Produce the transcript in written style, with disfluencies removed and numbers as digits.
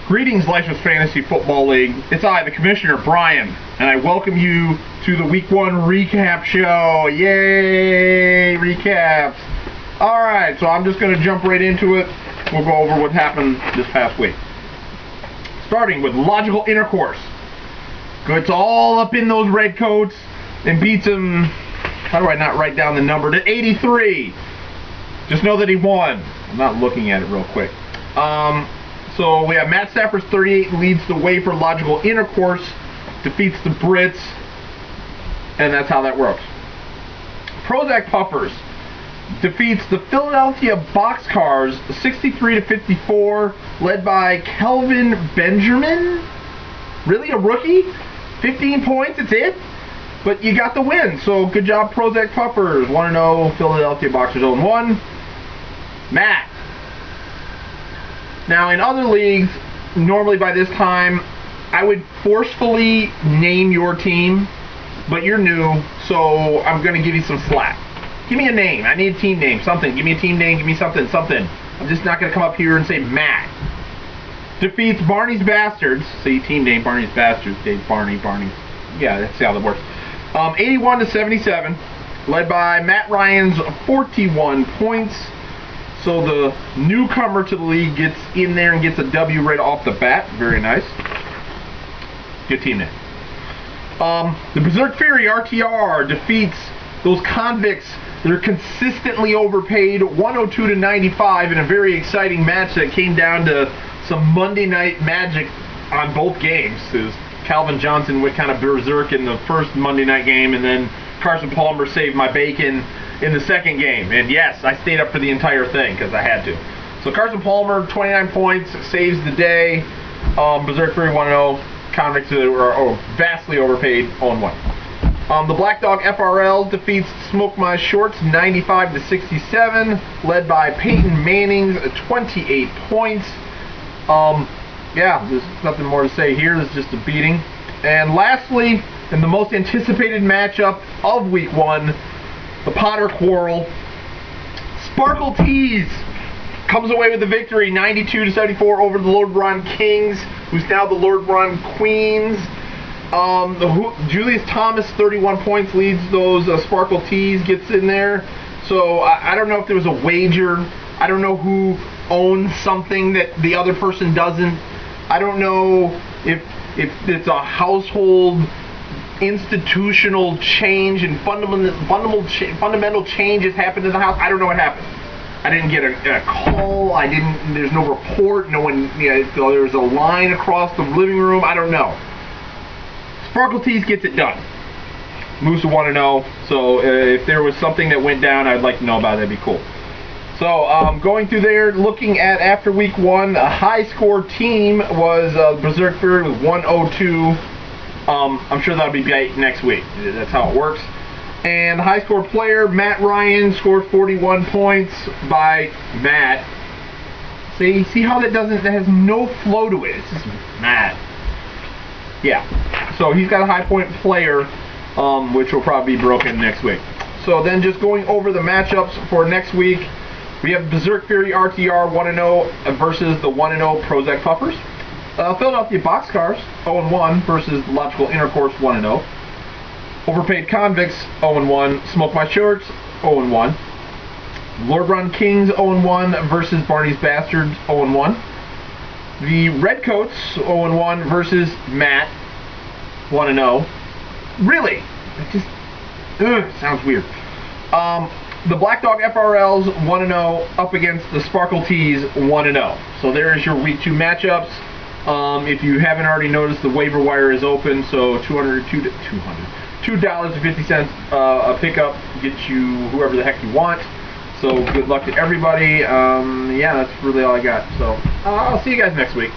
Greetings, Lifeless Fantasy Football League. It's I, the Commissioner, Brian, and I welcome you to the Week 1 recap show. Yay, recaps. Alright, so I'm just going to jump right into it. We'll go over what happened this past week. Starting with Logical Intercourse. Gets all up in those red coats and beats him, how do I not write down the number, to 83. Just know that he won. I'm not looking at it real quick. So we have Matt Stafford's 38 leads the way for Logical Intercourse, defeats the Brits, and that's how that works. Prozac Puffers defeats the Philadelphia Boxcars 63-54, led by Kelvin Benjamin. Really, a rookie? 15 points, that's it? But you got the win, so good job, Prozac Puffers. 1-0, Philadelphia Boxers 0-1. Matt. Now, in other leagues, normally by this time, I would forcefully name your team, but you're new, so I'm going to give you some slack. Give me a name. I need a team name, something. Give me a team name, give me something. I'm just not going to come up here and say Matt. Defeats Barney's Bastards. See, team name, Barney's Bastards. Dave, Barney. Yeah, that's how that works. 81-77, led by Matt Ryan's 41 points. So the newcomer to the league gets in there and gets a W right off the bat. Very nice. Good team name. The Berserk Fury RTR defeats those convicts. They're consistently overpaid, 102-95 in a very exciting match that came down to some Monday Night Magic on both games. Calvin Johnson went kind of berserk in the first Monday night game, and then Carson Palmer saved my bacon in the second game. And yes, I stayed up for the entire thing because I had to. So Carson Palmer, 29 points, saves the day. Berserk Fury 1-0. Convicts are vastly overpaid, 0-1. The Black Dog FRL defeats Smoke My Shorts 95-67, led by Peyton Manning's 28 points. Yeah, there's nothing more to say here. It's just a beating. And lastly, in the most anticipated matchup of Week 1, the Potter Quarrel, Sparkle Tees comes away with the victory, 92-74 over the Lord Ron Kings, who's now the Lord Ron Queens. Julius Thomas, 31 points, leads those Sparkle Tees, gets in there. So I don't know if there was a wager. I don't know who owns something that the other person doesn't. I don't know if it's a household institutional change and fundamental changes happened in the house. I don't know what happened. I didn't get a call. There's no report. No one. There was a line across the living room. I don't know. Sparkle Tees gets it done. Moves to 1-0. So if there was something that went down, I'd like to know about it. That'd be cool. So going through there, looking at after Week 1, a high score team was Berserk Fury with 102. I'm sure that'll be great next week. That's how it works. And high score player, Matt Ryan, scored 41 points by Matt. See how that has no flow to it. It's just Matt. Yeah. So he's got a high point player, which will probably be broken next week. So then just going over the matchups for next week, we have Berserk Fury RTR 1-0 versus the 1-0 Prozac Puffers. Philadelphia Boxcars 0-1 versus Logical Intercourse 1-0. Overpaid Convicts 0-1. Smoke My Shorts 0-1. Lord Ron Kings 0-1 versus Barney's Bastards 0-1. The Redcoats 0-1 versus Matt 1-0. Really? It just sounds weird. The Black Dog FRLs 1-0 up against the Sparkle Tees 1-0. So there is your Week 2 matchups. If you haven't already noticed, the waiver wire is open, so $2.50 a pickup gets you whoever the heck you want. So good luck to everybody. Yeah, that's really all I got. So I'll see you guys next week.